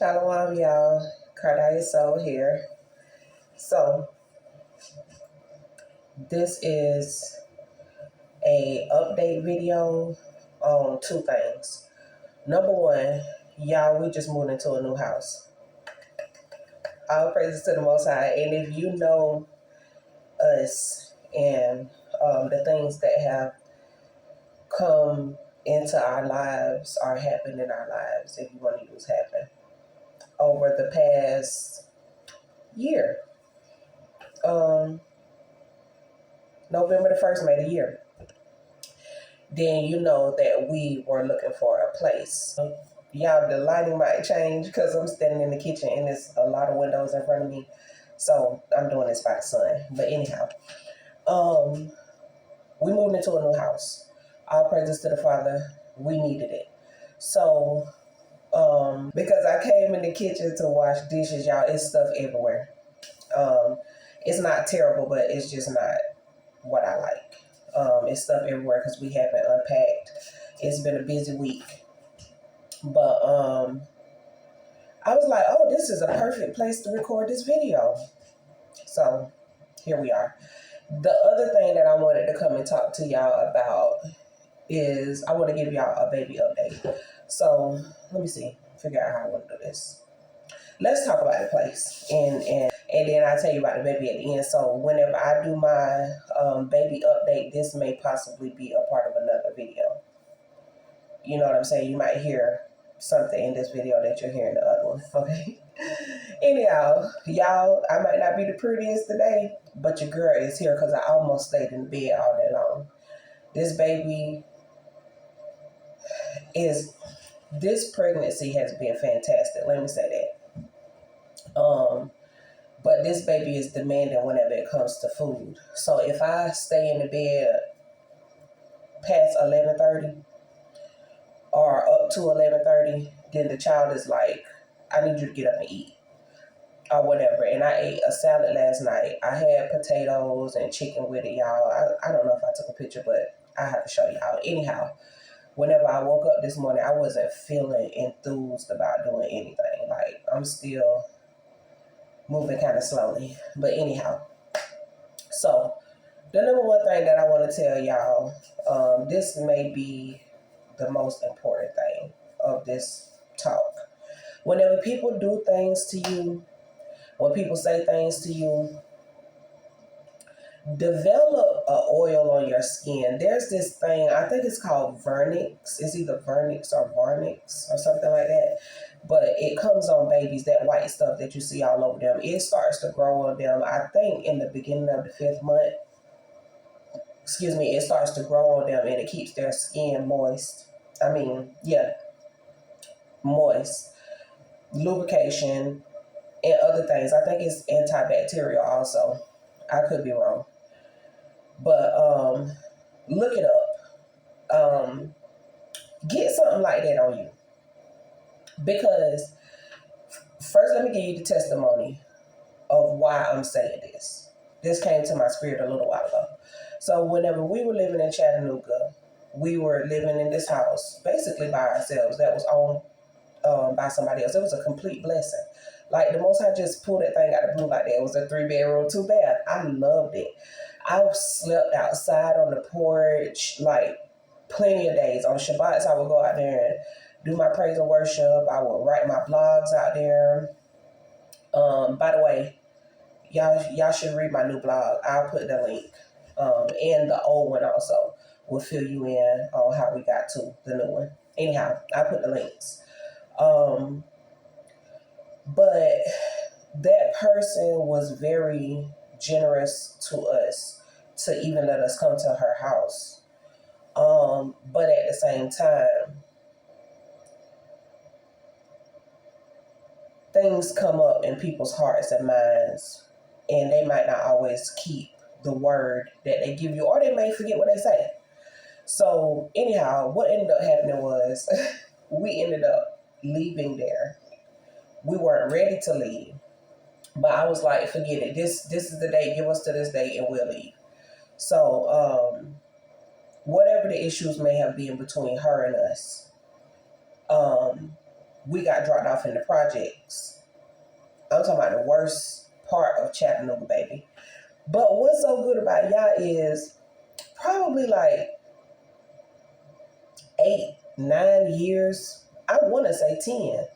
Shalom, y'all. KARDAYAH'S here. So, this is a update video on two things. Number one, y'all, we just moved into a new house. All praises to the Most High. And if you know us and the things that have come into our lives or happened in our lives, if you want to use happen, over the past year. November the 1st made a year. Then you know that we were looking for a place. Y'all, the lighting might change because I'm standing in the kitchen and there's a lot of windows in front of me. So I'm doing this by the sun. But anyhow, we moved into a new house. All praises to the Father. We needed it. So, because I came in the kitchen to wash dishes, y'all, it's stuff everywhere. It's not terrible, but it's just not what I like. It's stuff everywhere because we haven't unpacked. It's been a busy week. But I was like, oh, this is a perfect place to record this video. So here we are. The other thing that I wanted to come and talk to y'all about is I want to give y'all a baby update. So let me see, figure out how I want to do this. Let's talk about the place and then I'll tell you about the baby at the end. So whenever I do my baby update, this may possibly be a part of another video. You know what I'm saying? You might hear something in this video that you're hearing the other one, okay? Anyhow, y'all, I might not be the prettiest today, but your girl is here because I almost stayed in bed all day long. This pregnancy has been fantastic. Let me say that. But this baby is demanding whenever it comes to food. So if I stay in the bed past 11:30 or up to 11:30, then the child is like, I need you to get up and eat or whatever. And I ate a salad last night. I had potatoes and chicken with it, y'all. I don't know if I took a picture, but I have to show y'all. Anyhow, whenever I woke up this morning, I wasn't feeling enthused about doing anything. Like, I'm still moving kind of slowly. But anyhow, so the number one thing that I want to tell y'all, this may be the most important thing of this talk. Whenever people do things to you, when people say things to you, develop an oil on your skin. There's this thing, I think it's called vernix. It's either vernix or varnix or something like that. But it comes on babies, that white stuff that you see all over them. It starts to grow on them, I think, in the beginning of the 5th month. It starts to grow on them and it keeps their skin moist. Moist. Lubrication and other things. I think it's antibacterial also. I could be wrong. But look it up. Get something like that on you. Because first, let me give you the testimony of why I'm saying this. This came to my spirit a little while ago. So whenever we were living in Chattanooga, we were living in this house basically by ourselves that was owned by somebody else. It was a complete blessing. Like, the Most High just pulled that thing out of the blue like that. It was a 3-bedroom, 2-bath. I loved it. I slept outside on the porch like plenty of days. On Shabbats, I would go out there and do my praise and worship. I would write my blogs out there. By the way, y'all should read my new blog. I'll put the link. And the old one also will fill you in on how we got to the new one. Anyhow, I put the links. But that person was very generous to us to even let us come to her house. But at the same time, things come up in people's hearts and minds, and they might not always keep the word that they give you, or they may forget what they say. So anyhow, what ended up happening was we ended up leaving there. We weren't ready to leave, but I was like, forget it. This is the date. Give us to this date and we'll leave. So whatever the issues may have been between her and us, we got dropped off in the projects. I'm talking about the worst part of Chattanooga, baby. But what's so good about y'all is probably like 8, 9 years, I want to say 10,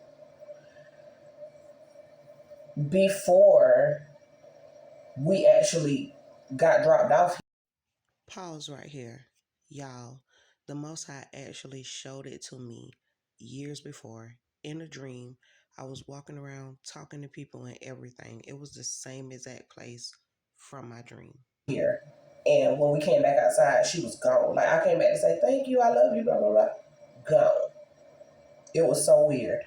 before we actually got dropped off. Pause right here. Y'all, the Most High actually showed it to me years before in a dream. I was walking around talking to people and everything. It was the same exact place from my dream. Here. And when we came back outside, she was gone. Like, I came back to say, thank you, I love you, blah, blah, blah. Gone. It was so weird.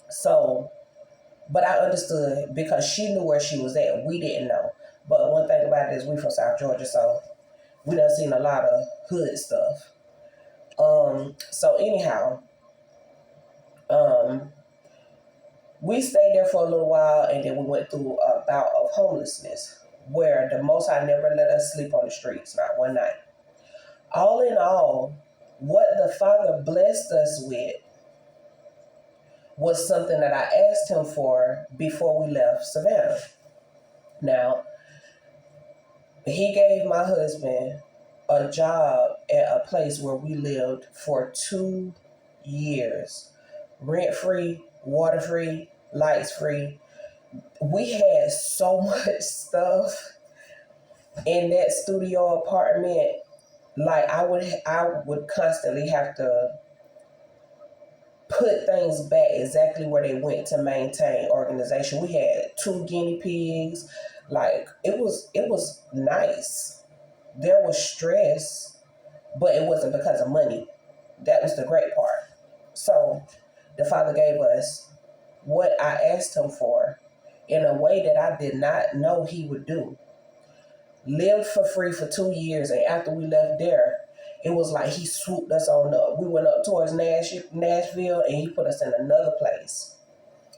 So, but I understood because she knew where she was at. We didn't know. But one thing about it is we from South Georgia, so we done seen a lot of hood stuff. So anyhow, we stayed there for a little while, and then we went through a bout of homelessness where the Most High never let us sleep on the streets, not one night. All in all, what the Father blessed us with was something that I asked him for before we left Savannah. Now, he gave my husband a job at a place where we lived for 2 years. Rent-free, water-free, lights-free. We had so much stuff in that studio apartment. Like, I would constantly have to put things back exactly where they went to maintain organization. We had 2 guinea pigs. Like, it was nice. There was stress, but it wasn't because of money. That was the great part. So the Father gave us what I asked him for in a way that I did not know he would do. Lived for free for 2 years, and after we left there, it was like he swooped us on up. We went up towards Nashville, and he put us in another place.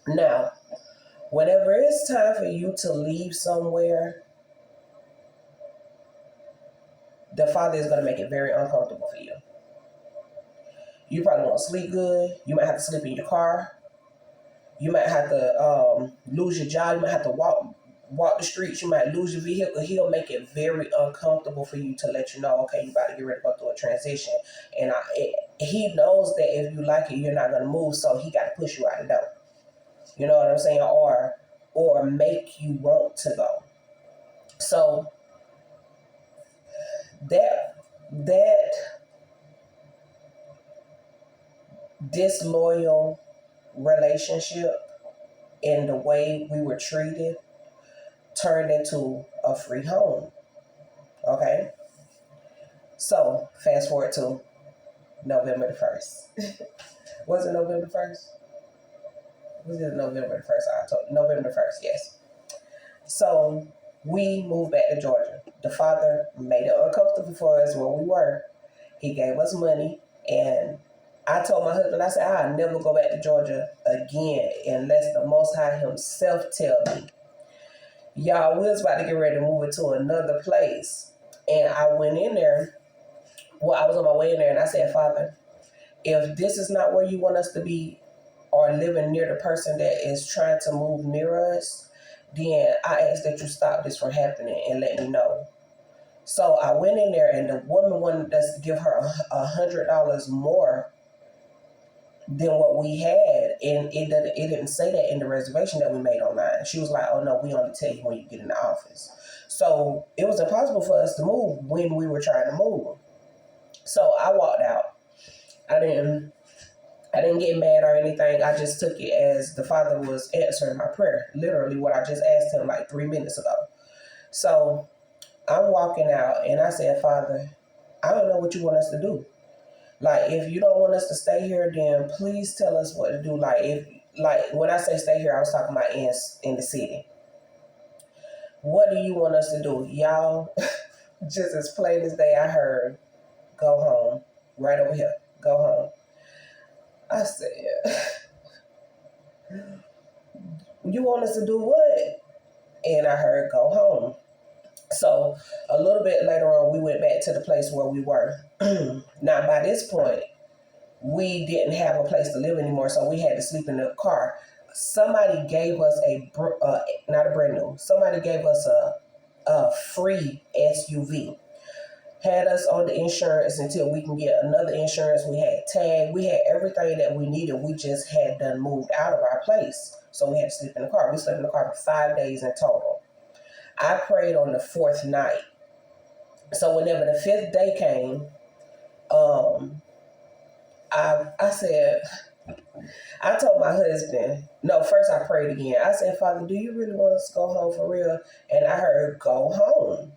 Now, whenever it's time for you to leave somewhere, the Father is going to make it very uncomfortable for you. You probably won't sleep good. You might have to sleep in your car. You might have to lose your job. You might have to walk the streets. You might lose your vehicle. He'll make it very uncomfortable for you to let you know, okay, you about to get ready to go through a transition. And he knows that if you like it, you're not going to move, so he got to push you out the door. You know what I'm saying? Or make you want to go. So that disloyal relationship and the way we were treated turned into a free home. Okay? So, fast forward to November the 1st. Was it November 1st? Was it November the 1st? November the 1st, yes. So, we moved back to Georgia. The Father made it uncomfortable for us where we were. He gave us money, and I told my husband, I said, I'll never go back to Georgia again unless the Most High himself tell me. Y'all, we was about to get ready to move into another place. And I went in there. Well, I was on my way in there, and I said, Father, if this is not where you want us to be or living near the person that is trying to move near us, then I ask that you stop this from happening and let me know. So I went in there, and the woman wanted us to give her $100 more than what we had, and it didn't say that in the reservation that we made online. She was like, oh no, we only tell you when you get in the office. So it was impossible for us to move when we were trying to move. So I walked out. I didn't get mad or anything. I just took it as the Father was answering my prayer, literally what I just asked him like 3 minutes ago. So I'm walking out, and I said, Father, I don't know what you want us to do. Like, if you don't want us to stay here, then please tell us what to do. Like, when I say stay here, I was talking about in the city. What do you want us to do? Y'all, just as plain as day, I heard, go home. Right over here. Go home. I said, you want us to do what? And I heard, go home. So a little bit later on, we went back to the place where we were. Now, by this point, we didn't have a place to live anymore, so we had to sleep in the car. Somebody gave us not a brand new, somebody gave us a free SUV. Had us on the insurance until we can get another insurance. We had tag, we had everything that we needed. We just had done moved out of our place, so we had to sleep in the car. We slept in the car for 5 days in total. I prayed on the 4th night. So whenever the 5th day came, I said, I told my husband, no, first I prayed again. I said, Father, do you really want us to go home for real? And I heard, go home.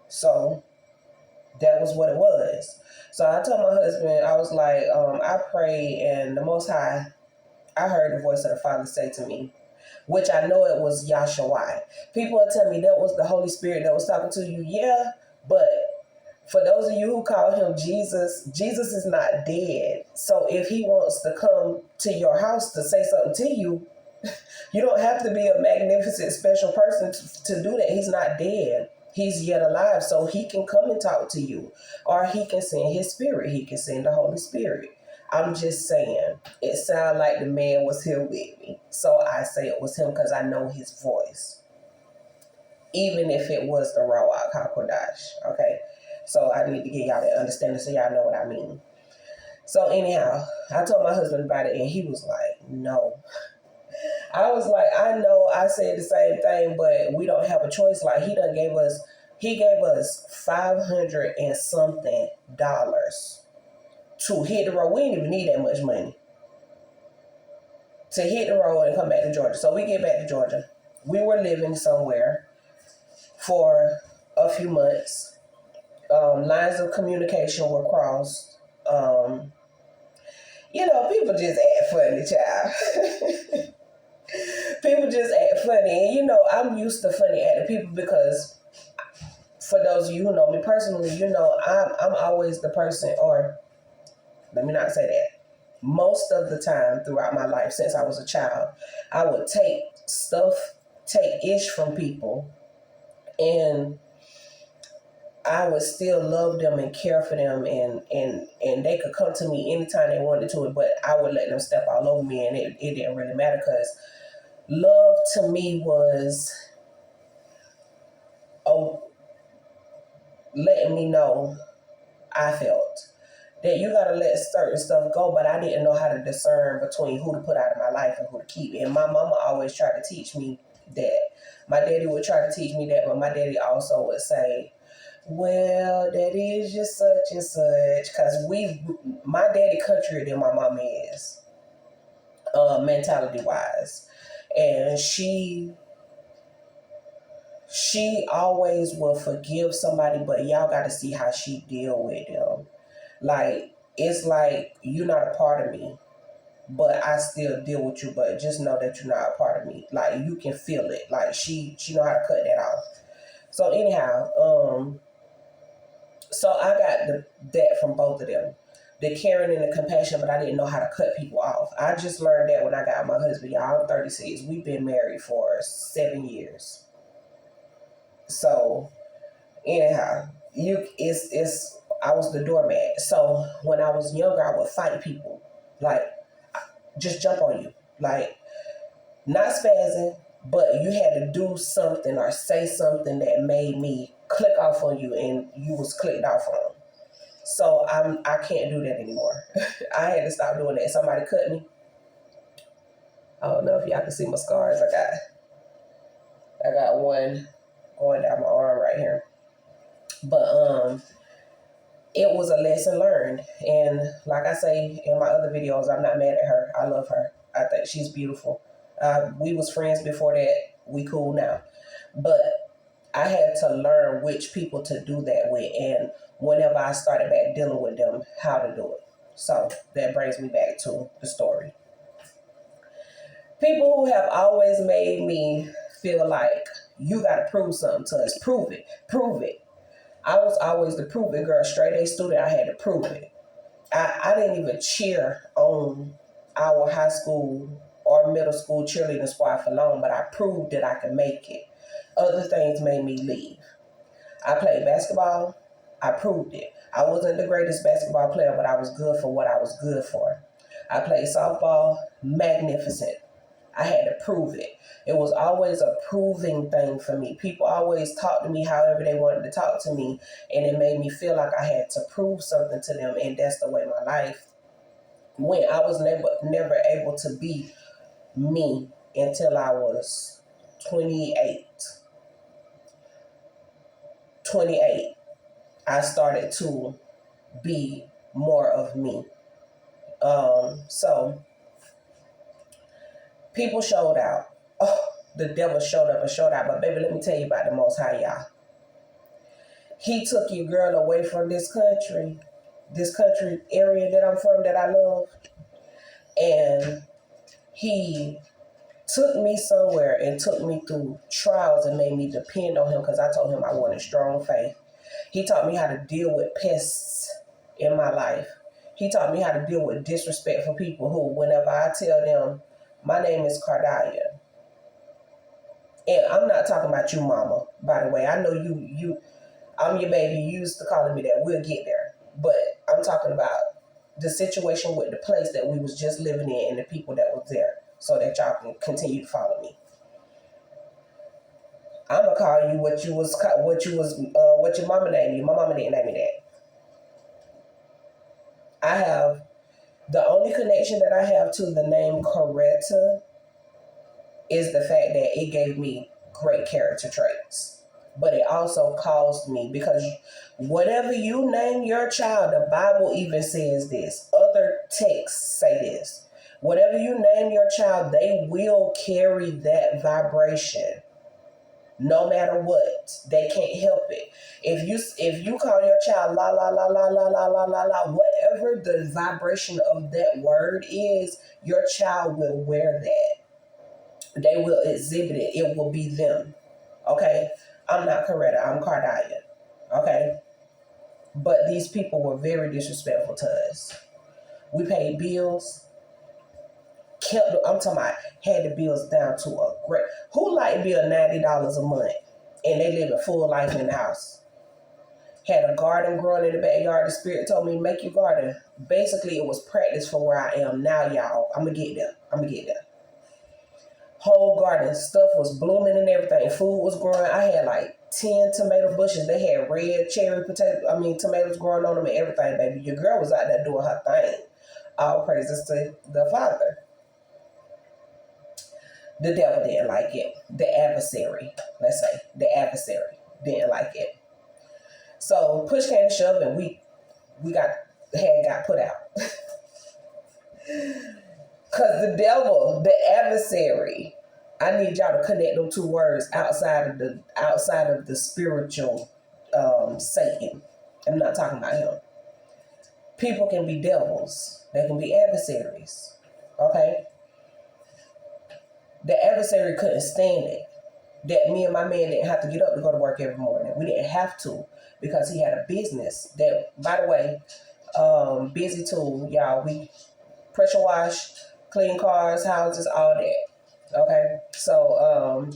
So that was what it was. So I told my husband, I was like, I prayed, and the Most High, I heard the voice of the Father say to me, which I know it was Yahshua. People will tell me that was the Holy Spirit that was talking to you. Yeah, but for those of you who call him Jesus, Jesus is not dead. So if he wants to come to your house to say something to you, you don't have to be a magnificent special person to do that. He's not dead. He's yet alive, so he can come and talk to you. Or he can send his spirit. He can send the Holy Spirit. I'm just saying, it sounded like the man was here with me. So I say it was him because I know his voice. Even if it was the Rawak HaKodash, okay? So I need to get y'all that understanding so y'all know what I mean. So anyhow, I told my husband about it, and he was like, no. I was like, I know I said the same thing, but we don't have a choice. Like, he gave us $500 and something to hit the road. We didn't even need that much money to hit the road and come back to Georgia. So we get back to Georgia. We were living somewhere for a few months. Lines of communication were crossed. People just act funny, child. People just act funny. And, I'm used to funny acting people because for those of you who know me personally, I'm always the person, or let me not say that. Most of the time throughout my life since I was a child, I would take ish from people, and I would still love them and care for them, and they could come to me anytime they wanted to, but I would let them step all over me, and it didn't really matter because love to me was letting me know I felt that you got to let certain stuff go, but I didn't know how to discern between who to put out of my life and who to keep. And my mama always tried to teach me that. My daddy would try to teach me that, but my daddy also would say, well, that is just such and such, because my daddy country than my mama is, mentality-wise. And she always will forgive somebody, but y'all got to see how she deal with them. Like, it's like, you're not a part of me, but I still deal with you, but just know that you're not a part of me. Like, you can feel it. Like, she know how to cut that off. So anyhow, so I got that from both of them. The caring and the compassion, but I didn't know how to cut people off. I just learned that when I got my husband. Y'all, I'm 36. We've been married for 7 years. So anyhow, I was the doormat. So when I was younger, I would fight people. Like, just jump on you. Like, not spazzing, but you had to do something or say something that made me click off on you, and you was clicked off on. So I can't do that anymore. I had to stop doing that. Somebody cut me. I don't know if y'all can see my scars. I got one going down my arm right here. But it was a lesson learned. And like I say in my other videos, I'm not mad at her. I love her. I think she's beautiful. We was friends before that. We cool now. But I had to learn which people to do that with, and whenever I started back dealing with them, how to do it. So that brings me back to the story. People who have always made me feel like you got to prove something to us. Prove it. Prove it. I was always the prove it girl. Straight A student, I had to prove it. I didn't even cheer on our high school or middle school cheerleading squad for long, but I proved that I could make it. Other things made me leave. I played basketball. I proved it. I wasn't the greatest basketball player, but I was good for what I was good for. I played softball, magnificent. I had to prove it. It was always a proving thing for me. People always talked to me however they wanted to talk to me, and it made me feel like I had to prove something to them, and that's the way my life went. I was never able to be me until I was 28. 28, I started to be more of me. So people showed out. Oh, the devil showed up and showed out. But baby, let me tell you about the Most High, y'all. He took your girl away from this country area that I'm from, that I love, and he took me somewhere and took me through trials and made me depend on him, because I told him I wanted strong faith. He taught me how to deal with pests in my life. He taught me how to deal with disrespectful people who, whenever I tell them, my name is Kardayah. And I'm not talking about you, mama, by the way. I know I'm your baby. You used to calling me that. We'll get there. But I'm talking about the situation with the place that we was just living in and the people that was there, so that y'all can continue to follow me. I'm gonna call you what your mama named you. My mama didn't name me that. I have the only connection that I have to the name Coretta is the fact that it gave me great character traits. But it also caused me, because whatever you name your child, the Bible even says this. Other texts say this. Whatever you name your child, they will carry that vibration. No matter what, they can't help it. If you call your child la la la la la la la la la, whatever the vibration of that word is, your child will wear that. They will exhibit it. It will be them. Okay? I'm not Coretta. I'm Kardayah. Okay? But these people were very disrespectful to us. We paid bills. I'm talking about had the bills down to a great. Who like bill $90 a month and they live a full life in the house? Had a garden growing in the backyard. The Spirit told me, make your garden. Basically, it was practice for where I am now, y'all. I'm going to get there. Whole garden. Stuff was blooming and everything. Food was growing. I had like 10 tomato bushes. They had red tomatoes growing on them and everything, baby. Your girl was out there doing her thing. All praises to the Father. The devil didn't like it. The adversary, let's say, didn't like it. So push came to shove, and we got put out. Because the devil, the adversary, I need y'all to connect them two words outside of the spiritual Satan. I'm not talking about him. People can be devils. They can be adversaries. Okay? The adversary couldn't stand it that me and my man didn't have to get up to go to work every morning. We didn't have to, because he had a business that, by the way, busy tool, y'all. We pressure wash, clean cars, houses, all that. Okay, so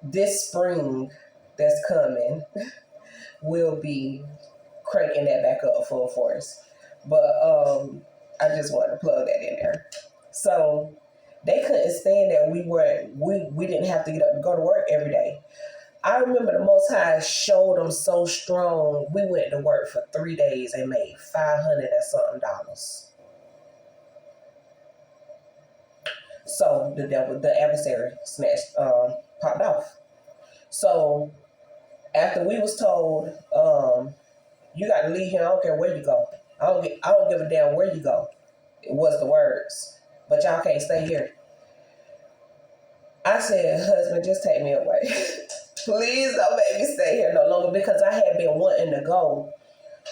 this spring that's coming, we'll be cranking that back up full force. But I just wanted to plug that in there. So they couldn't stand that we didn't have to get up and go to work every day. I remember the Most High showed them so strong. We went to work for 3 days and made $500 and something. So the adversary popped off. So after we was told, you got to leave here. I don't care where you go. I don't give a damn where you go. It was the words. But y'all can't stay here. I said, husband, just take me away. Please don't make me stay here no longer, because I had been wanting to go.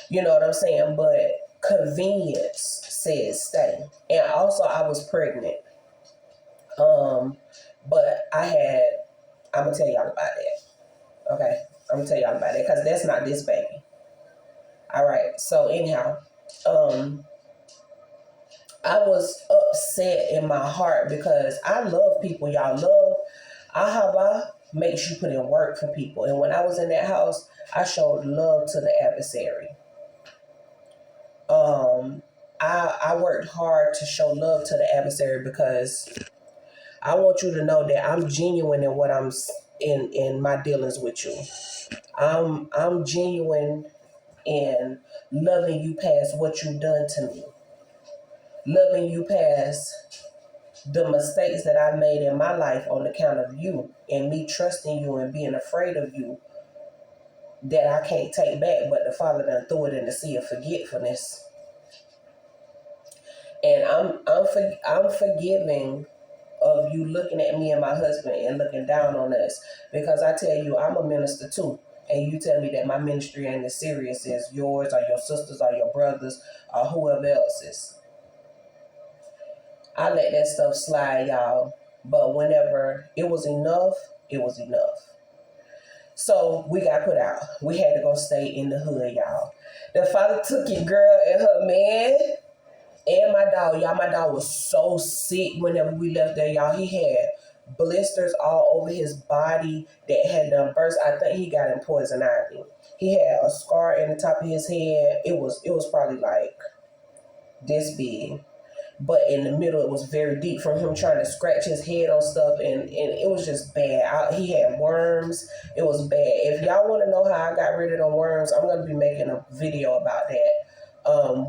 You know what I'm saying? But convenience said stay. And also I was pregnant. But I'm going to tell y'all about that. Okay? I'm going to tell y'all about that, because that's not this baby. All right. So anyhow, I was upset in my heart, because I love people, y'all. Ahava makes you put in work for people. And when I was in that house, I showed love to the adversary. I worked hard to show love to the adversary because I want you to know that I'm genuine in what I'm in my dealings with you. I'm genuine in loving you past what you've done to me, loving you past the mistakes that I made in my life on account of you and me trusting you and being afraid of you that I can't take back, but the Father done threw it in the sea of forgetfulness. And I'm forgiving of you looking at me and my husband and looking down on us, because I tell you, I'm a minister too. And you tell me that my ministry ain't as serious as yours or your sisters or your brothers or whoever else's. I let that stuff slide, y'all. But whenever it was enough, it was enough. So we got put out. We had to go stay in the hood, y'all. The Father took your girl and her man and my dog. Y'all, my dog was so sick whenever we left there, y'all. He had blisters all over his body that had done burst. I think he got in poison ivy. He had a scar in the top of his head. It was probably like this big. But in the middle, it was very deep from him trying to scratch his head on stuff, and it was just bad. He had worms. It was bad. If y'all want to know how I got rid of them worms, I'm going to be making a video about that.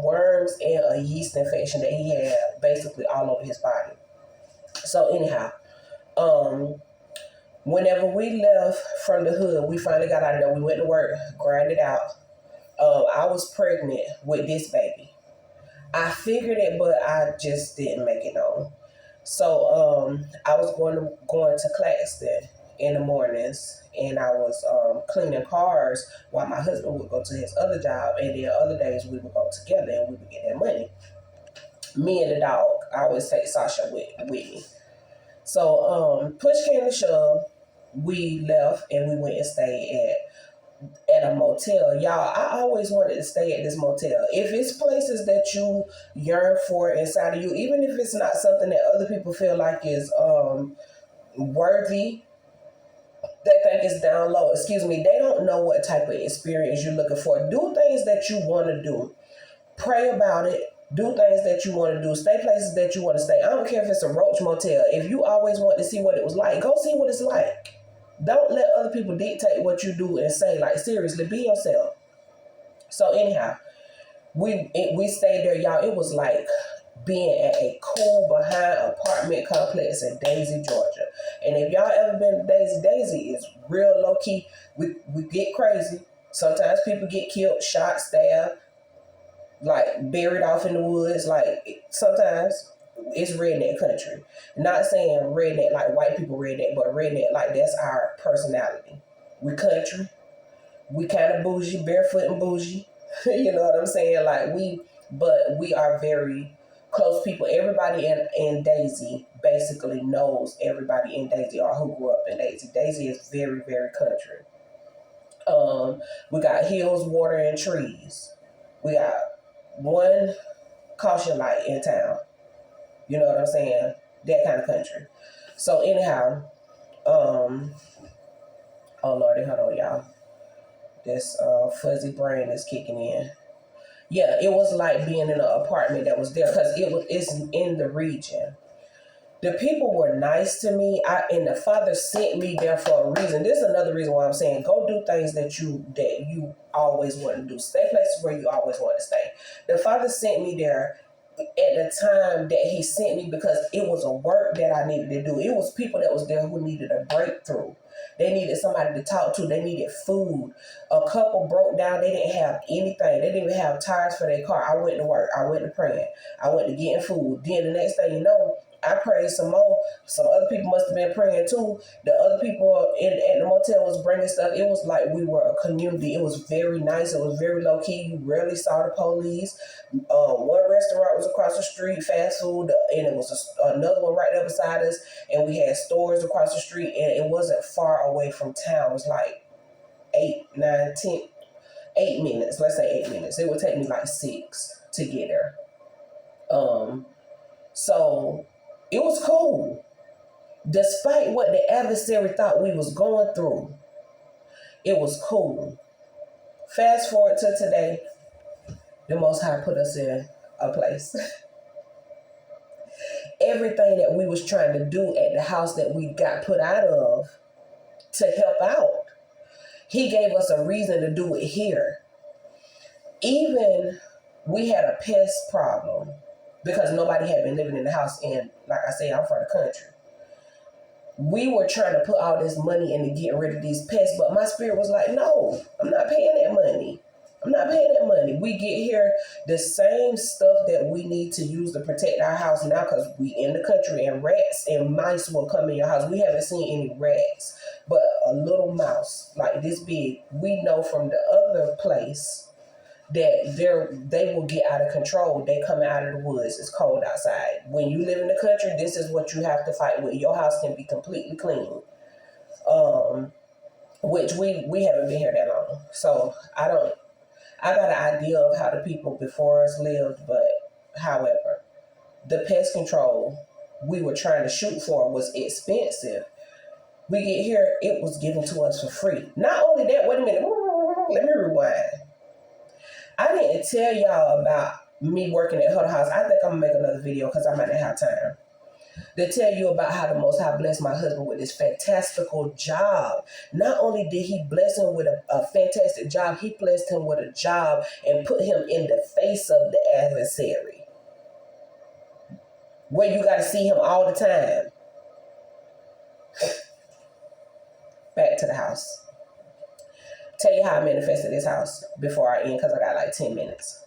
Worms and a yeast infection that he had basically all over his body. So anyhow, whenever we left from the hood, we finally got out of there. We went to work, grinded out. I was pregnant with this baby. I figured it, but I just didn't make it known. So I was going to Claxton in the mornings, and I was cleaning cars while my husband would go to his other job, and then other days we would go together and we would get that money. Me and the dog. I always take Sasha with me. So push came to shove, we left and we went and stayed at a motel. Y'all, I always wanted to stay at this motel. If it's places that you yearn for inside of you, even if it's not something that other people feel like is worthy, they think it's down low. Excuse me, they don't know what type of experience you're looking for. Do things that you want to do. Pray about it. Do things that you want to do. Stay places that you want to stay. I don't care if it's a roach motel. If you always want to see what it was like, go see what it's like. Don't let other people dictate what you do and say. Like, seriously, be yourself. So anyhow, we stayed there, y'all. It was like being at a cool behind apartment complex in Daisy, Georgia. And if y'all ever been to Daisy, Daisy is real low key. We get crazy. Sometimes people get killed, shot, stabbed, like buried off in the woods. Like sometimes it's redneck country. Not saying redneck like white people redneck, but redneck like that's our personality. We country. We kind of bougie, barefoot and bougie. You know what I'm saying? Like but we are very close people. Everybody in Daisy basically knows everybody in Daisy or who grew up in Daisy. Daisy is very, very country. We got hills, water, and trees. We got one caution light in town. You know what I'm saying? That kind of country. So anyhow, oh Lordy, hold on, y'all. This fuzzy brain is kicking in. Yeah, it was like being in an apartment that was there because it's in the region. The people were nice to me, and the Father sent me there for a reason. This is another reason why I'm saying go do things that you always want to do. Stay places where you always want to stay. The Father sent me there at the time that He sent me because it was a work that I needed to do. It was people that was there who needed a breakthrough. They needed somebody to talk to. They needed food. A couple broke down. They didn't have anything. They didn't even have tires for their car. I went to work. I went to praying. I went to getting food. Then the next thing you know, I prayed some more. Some other people must have been praying too. The other people at the motel was bringing stuff. It was like we were a community. It was very nice. It was very low key. You rarely saw the police. One restaurant was across the street, fast food, and it was another one right there beside us. And we had stores across the street, and it wasn't far away from town. It was like 8 minutes. Let's say 8 minutes. It would take me like 6 to get there. So it was cool. Despite what the adversary thought we was going through, it was cool. Fast forward to today, the Most High put us in a place. Everything that we was trying to do at the house that we got put out of to help out, he gave us a reason to do it here. Even we had a pest problem because nobody had been living in the house, and like I say, I'm from the country. We were trying to put all this money into getting rid of these pests, but my spirit was like, no, I'm not paying that money. I'm not paying that money. We get here, the same stuff that we need to use to protect our house now, because we in the country and rats and mice will come in your house. We haven't seen any rats, but a little mouse like this big, we know from the other place that they will get out of control. They coming out of the woods. It's cold outside. When you live in the country, this is what you have to fight with. Your house can be completely clean. Which we haven't been here that long. So I got an idea of how the people before us lived, but however, the pest control we were trying to shoot for was expensive. We get here, it was given to us for free. Not only that, wait a minute, let me rewind. I didn't tell y'all about me working at Huddle House. I think I'm going to make another video because I might not have time to tell you about how the Most High blessed my husband with this fantastical job. Not only did he bless him with a fantastic job, he blessed him with a job and put him in the face of the adversary, where you got to see him all the time. Back to the house. Tell you how I manifested this house before I end, because I got like 10 minutes.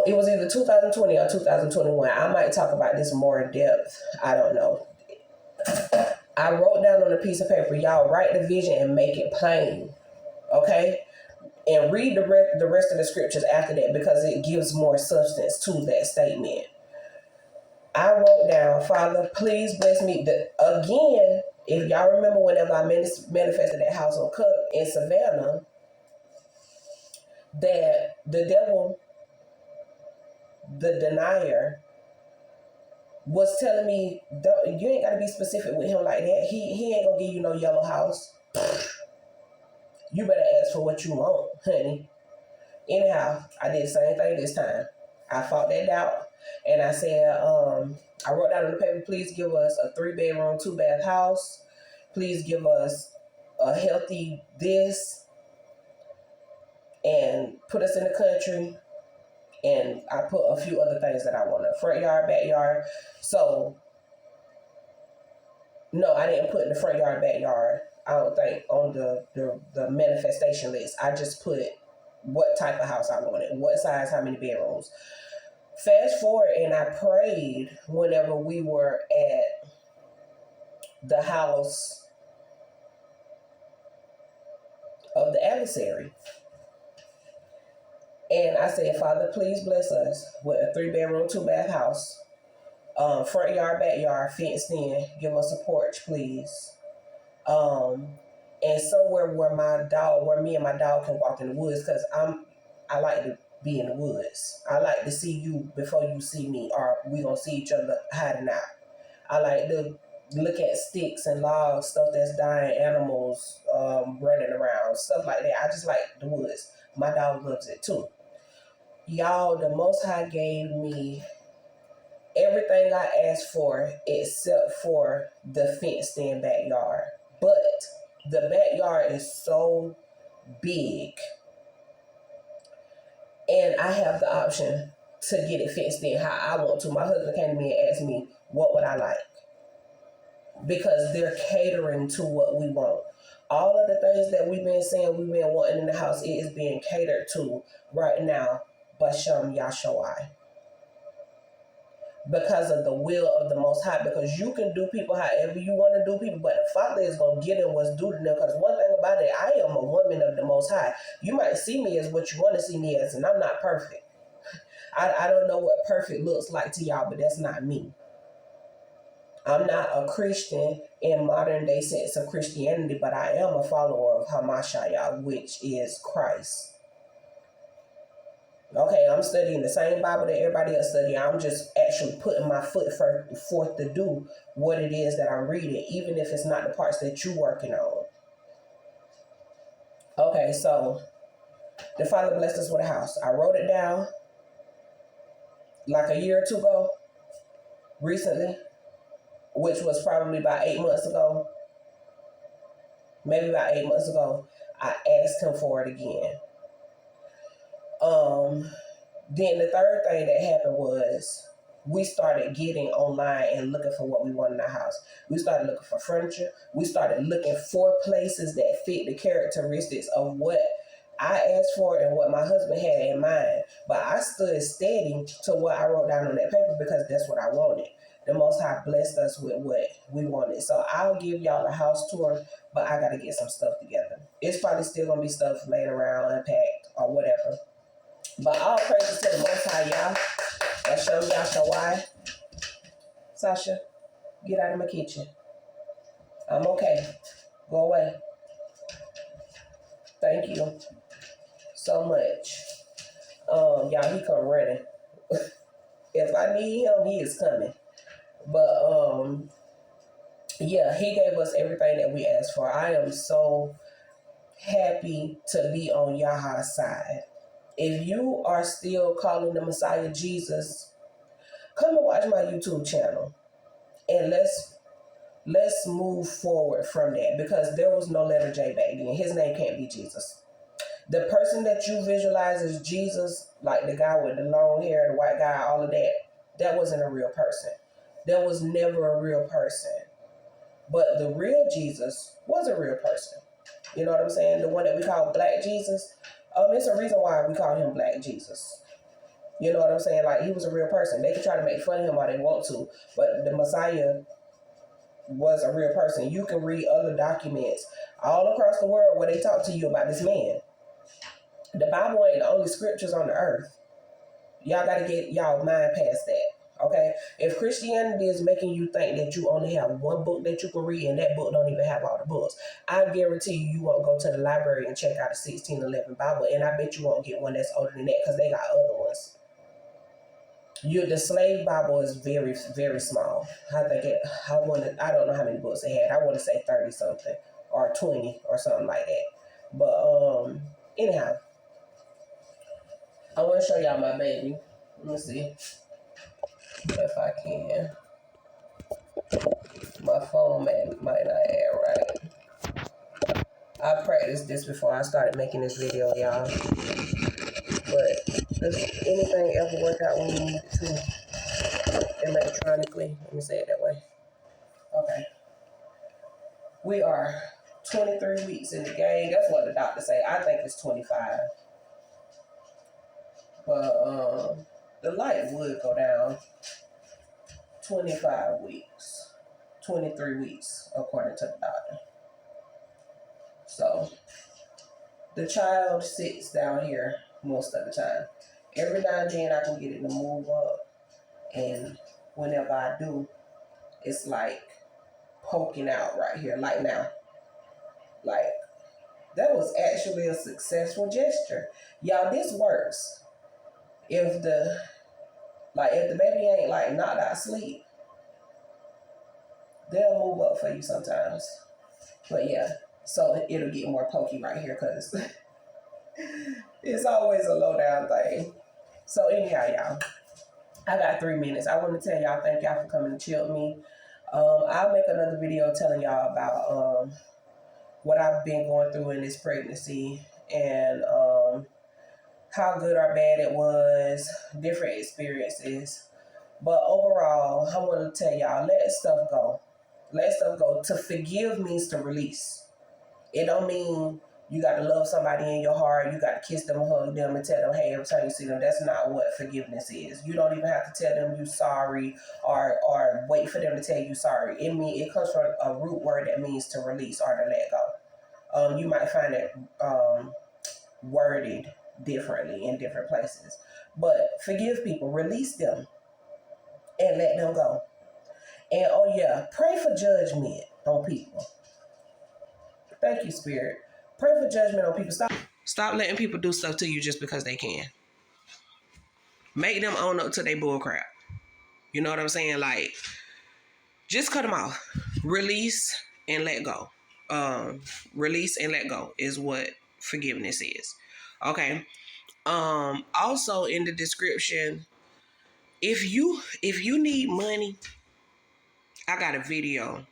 It was either 2020 or 2021. I might talk about this more in depth. I don't know. I wrote down on a piece of paper, y'all write the vision and make it plain. Okay? And read the rest of the scriptures after that, because it gives more substance to that statement. I wrote down, Father, please bless me. Again, if y'all remember whenever I manifested that house on Cup in Savannah, that the devil, the denier, was telling me, you ain't got to be specific with him like that. He ain't going to give you no yellow house. You better ask for what you want, honey. Anyhow, I did the same thing this time. I fought that doubt, and I said, I wrote down on the paper, please give us a 3-bedroom, 2-bath house. Please give us a healthy this, and put us in the country. And I put a few other things that I wanted. Front yard, backyard. So, no, I didn't put the front yard, backyard, I don't think, on the manifestation list. I just put what type of house I wanted, what size, how many bedrooms. Fast forward, and I prayed whenever we were at the house of the adversary. And I said, Father, please bless us with a 3-bedroom, 2-bath house. Front yard, backyard, fenced in. Give us a porch, please. And somewhere where me and my dog can walk in the woods, because I like to be in the woods. I like to see you before you see me, or we gonna see each other hiding out. I like to look at sticks and logs, stuff that's dying, animals running around, stuff like that. I just like the woods. My dog loves it too. Y'all, the Most High gave me everything I asked for except for the fenced-in backyard. But the backyard is so big, and I have the option to get it fenced in how I want to. My husband came to me and asked me, what would I like? Because they're catering to what we want. All of the things that we've been saying we've been wanting in the house, it is being catered to right now by Shem Yahshua. Because of the will of the Most High. Because you can do people however you want to do people, but the Father is going to get them what's due to them. Because one thing about it, I am a woman of the Most High. You might see me as what you want to see me as, and I'm not perfect. I don't know what perfect looks like to y'all, but that's not me. I'm not a Christian in modern day sense of Christianity, but I am a follower of Hamashiach, which is Christ. Okay, I'm studying the same Bible that everybody else studying. I'm just actually putting my foot forth to do what it is that I'm reading, even if it's not the parts that you're working on. Okay, so the Father blessed us with a house. I wrote it down like a year or two ago, recently, which was probably about 8 months ago. Maybe about 8 months ago, I asked him for it again. Then the third thing that happened was we started getting online and looking for what we want in our house. We started looking for furniture. We started looking for places that fit the characteristics of what I asked for and what my husband had in mind. But I stood steady to what I wrote down on that paper because that's what I wanted. The Most High blessed us with what we wanted. So I'll give y'all a house tour, but I got to get some stuff together. It's probably still going to be stuff laying around, unpacked, or whatever. But all praises to the Most High, y'all. That shows y'all why. Sasha, get out of my kitchen. I'm okay. Go away. Thank you so much. Y'all, he come running. If I need him, he is coming. But yeah, he gave us everything that we asked for. I am so happy to be on Yah's side. If you are still calling the Messiah Jesus, come and watch my YouTube channel, and let's move forward from that, because there was no letter J back then. His name can't be Jesus. The person that you visualize as Jesus, like the guy with the long hair, the white guy, all of that, that wasn't a real person. That was never a real person. But the real Jesus was a real person. You know what I'm saying? The one that we call Black Jesus. It's a reason why we call him Black Jesus. You know what I'm saying? Like, he was a real person. They can try to make fun of him all they want to, but the Messiah was a real person. You can read other documents all across the world where they talk to you about this man. The Bible ain't the only scriptures on the earth. Y'all got to get y'all mind past that. Okay? If Christianity is making you think that you only have one book that you can read and that book don't even have all the books, I guarantee you won't go to the library and check out a 1611 Bible, and I bet you won't get one that's older than that, because they got other ones. The slave Bible is very, very small. I don't know how many books they had. I want to say 30 something or 20 or something like that. But anyhow, I want to show y'all my baby. Let me see if I can. My phone might not add right. I practiced this before I started making this video, y'all. But does anything ever work out when you need it to electronically? Let me say it that way. Okay. We are 23 weeks in the game. That's what the doctor say. I think it's 25. But the light would go down 25 weeks. 23 weeks, according to the doctor. So the child sits down here most of the time. Every now and then I can get it to move up, and whenever I do, it's like poking out right here, like now. Like, that was actually a successful gesture. Y'all, this works. If the baby ain't like knocked out sleep, they'll move up for you sometimes. But yeah, so it'll get more pokey right here, because it's always a low down thing. So anyhow, y'all, I got 3 minutes. I want to tell y'all, thank y'all for coming to chill with me. I'll make another video telling y'all about what I've been going through in this pregnancy, and how good or bad it was, different experiences. But overall, I want to tell y'all, let stuff go. Let stuff go. To forgive means to release. It don't mean you got to love somebody in your heart. You got to kiss them, hug them, and tell them, hey, every time you see them. That's not what forgiveness is. You don't even have to tell them you sorry, or wait for them to tell you sorry. It comes from a root word that means to release or to let go. You might find it worded differently in different places. But forgive people, release them, and let them go. And oh yeah, pray for judgment on people. Thank you, Spirit. Pray for judgment on people. Stop letting people do stuff to you just because they can. Make them own up to their bull crap. You know what I'm saying? Like, just cut them off. Release and let go. Release and let go is what forgiveness is. Okay. Also in the description, if you need money, I got a video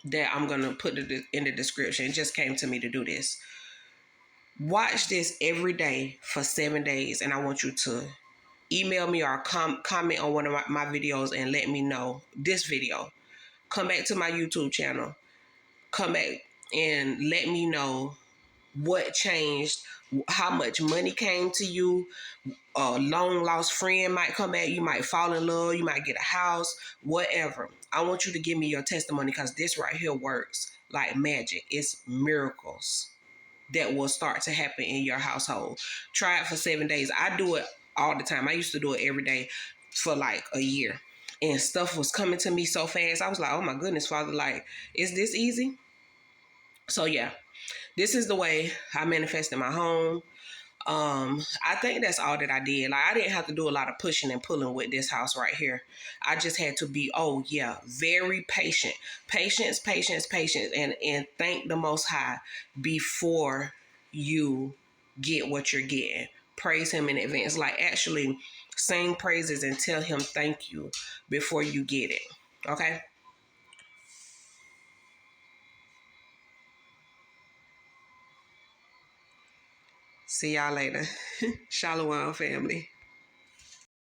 that I'm gonna put in the description. It just came to me to do this. Watch this every day for 7 days, and I want you to email me or comment on one of my videos and let me know this video. Come back to my YouTube channel. Come back and let me know what changed, how much money came to you. A long lost friend might come back. You might fall in love. You might get a house, whatever. I want you to give me your testimony, because this right here works like magic. It's miracles that will start to happen in your household. Try it for 7 days. I do it all the time. I used to do it every day for like a year. And stuff was coming to me so fast. I was like, oh my goodness, Father, like, is this easy? So yeah, this is the way I manifest in my home. I think that's all that I did. Like, I didn't have to do a lot of pushing and pulling with this house right here. I just had to be, very patient. Patience, and thank the Most High before you get what you're getting. Praise him in advance. Like, actually sing praises and tell him thank you before you get it. Okay? See y'all later. Shalom, family.